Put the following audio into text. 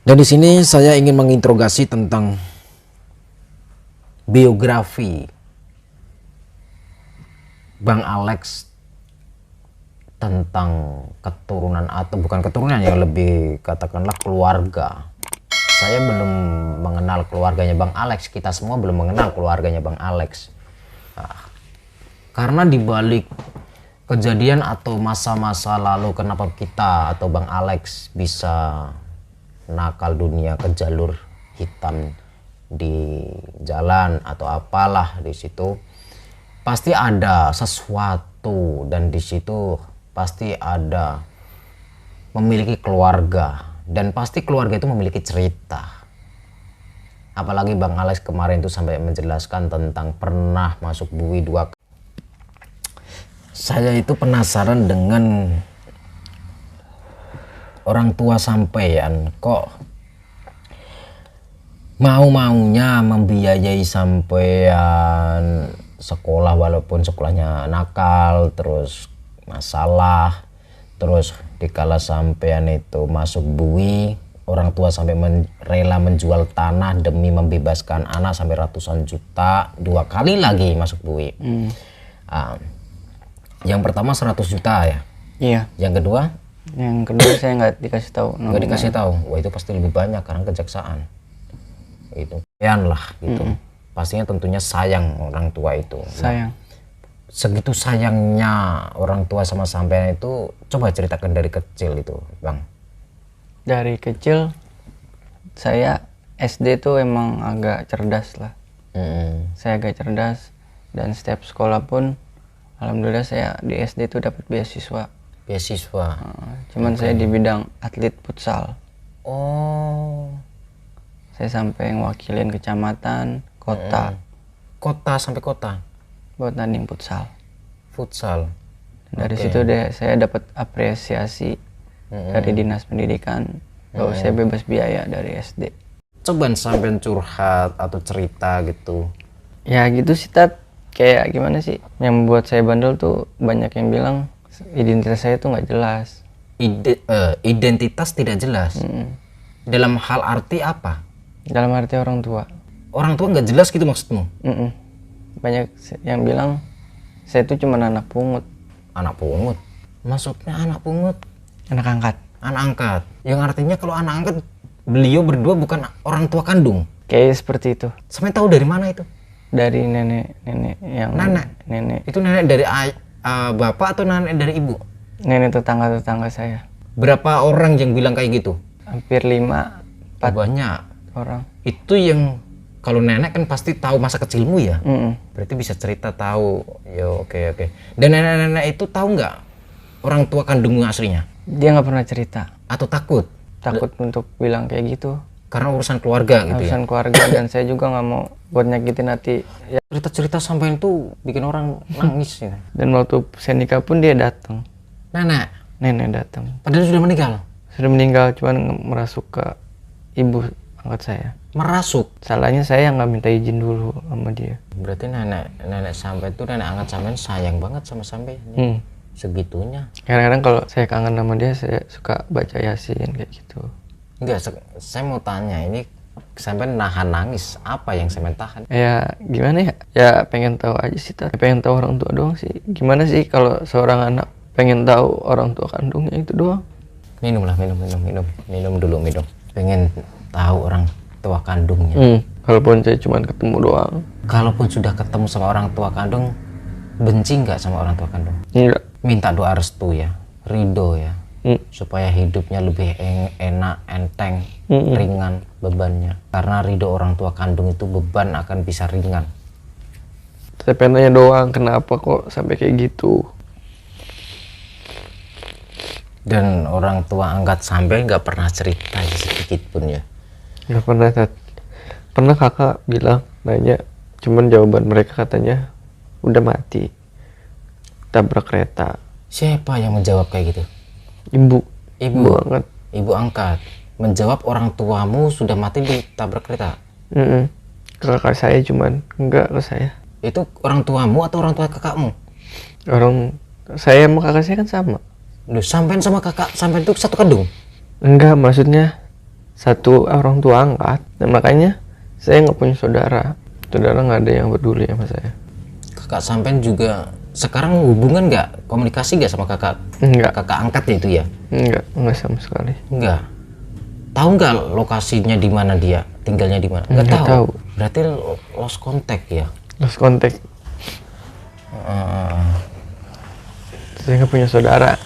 Dan di sini saya ingin menginterogasi tentang biografi Bang Alex tentang keturunan, atau bukan keturunan ya, lebih katakanlah keluarga. Saya belum mengenal keluarganya Bang Alex, kita semua belum mengenal keluarganya Bang Alex. Nah, karena dibalik kejadian atau masa-masa lalu, kenapa kita atau Bang Alex bisa nakal dunia ke jalur hitam di jalan atau apalah, di situ pasti ada sesuatu, dan di situ pasti ada memiliki keluarga, dan pasti keluarga itu memiliki cerita. Apalagi Bang Alex kemarin itu sampai menjelaskan tentang pernah masuk bui 2 kali. Saya itu penasaran dengan orang tua sampean, kok mau-maunya membiayai sampean sekolah walaupun sekolahnya nakal, terus masalah, terus dikala sampean itu masuk bui, orang tua sampai rela menjual tanah demi membebaskan anak sampai ratusan juta, 2 kali lagi masuk bui. Yang pertama 100 juta ya. Iya. Yang kedua Saya nggak dikasih tahu. nggak dikasih tahu. Wah, itu pasti lebih banyak karena kejaksaan. Itu sekian lah gitu. Pastinya tentunya sayang orang tua itu. Sayang. Segitu sayangnya orang tua sama sampean itu, coba ceritakan dari kecil itu, Bang. Dari kecil saya SD tuh emang agak cerdas lah. Saya agak cerdas, dan setiap sekolah pun alhamdulillah saya di SD tuh dapat beasiswa. Cuman saya di bidang atlet futsal. Oh. Saya sampai ngewakilin kecamatan, kota. Kota sampai kota. Buat tanding futsal. Dari situ deh saya dapat apresiasi dari dinas pendidikan bahwa saya bebas biaya dari SD. Coba sampean curhat atau cerita gitu. Ya gitu sih, kayak gimana sih, yang membuat saya bandel tuh banyak yang bilang identitas saya tuh nggak jelas. Identitas tidak jelas. Dalam hal arti apa? Dalam arti orang tua. Orang tua nggak jelas gitu maksudmu? Banyak yang bilang saya tuh cuma anak pungut. Anak pungut? Maksudnya anak pungut? Anak angkat. Anak angkat? Yang artinya kalau anak angkat, beliau berdua bukan orang tua kandung? Kayak seperti itu. Sampai tahu dari mana itu? Dari nenek yang... Nenek. Itu nenek dari bapak atau nenek dari ibu? Nenek tetangga saya. Berapa orang yang bilang kayak gitu? Hampir 5-4 banyak orang. Itu yang kalau nenek kan pasti tahu masa kecilmu ya. Berarti bisa cerita tahu. Ya oke. Dan nenek-nenek itu tahu nggak orang tua kandungmu aslinya? Dia nggak pernah cerita. Atau takut Untuk bilang kayak gitu. Karena urusan keluarga gitu. Urusan keluarga, dan saya juga nggak mau buat nyakitin hati. Ya. Cerita-cerita sampai itu bikin orang nangis ya. Dan waktu saya nikah pun dia datang. Nenek Datang. padahal sudah meninggal. Sudah meninggal, cuman merasuk ke ibu angkat saya. Merasuk? Salahnya saya nggak minta izin dulu sama dia. Berarti nenek sampai itu, nenek angkat sampean sayang banget sama sampean. Segitunya. Kadang-kadang kalau saya kangen sama dia, saya suka baca Yasin kayak gitu. Enggak, saya mau tanya, ini sampean nahan nangis apa yang sampean tahan? Ya gimana ya? Ya pengen tahu aja sih, pengen tahu orang tua doang sih. Gimana sih kalau seorang anak pengen tahu orang tua kandungnya, itu doang. Minum dulu. Pengen tahu orang tua kandungnya. Kalaupun saya cuma ketemu doang. Kalaupun sudah ketemu sama orang tua kandung, benci nggak sama orang tua kandung? Enggak. Minta doa restu ya, ridho ya, supaya hidupnya lebih enak, enteng, ringan bebannya. Karena ridho orang tua kandung itu beban akan bisa ringan. Saya pengen tanya doang, kenapa kok sampai kayak gitu? Dan orang tua angkat sampai nggak pernah cerita sedikit pun ya? Nggak pernah, Pernah kakak bilang, nanya, cuman jawaban mereka katanya udah mati, tabrak kereta. Siapa yang menjawab kayak gitu? Ibu angkat. Ibu angkat menjawab orang tuamu sudah mati ditabrak kereta? Kakak saya cuman, enggak ke saya. Itu orang tuamu atau orang tua kakakmu? Orang saya sama kakak saya kan sama. Loh, sampean sama kakak sampean itu satu kandung? Enggak, maksudnya satu orang tua angkat, dan makanya saya nggak punya saudara nggak ada yang peduli sama saya. Kakak sampean juga sekarang hubungan nggak, komunikasi nggak sama kakak? Enggak. Kakak angkatnya itu ya? Enggak sama sekali. Enggak. Tahu nggak lokasinya di mana dia? Tinggalnya di mana? Nggak Nggak tahu. tahu. Berarti lost contact ya? Lost contact. Saya nggak punya saudara.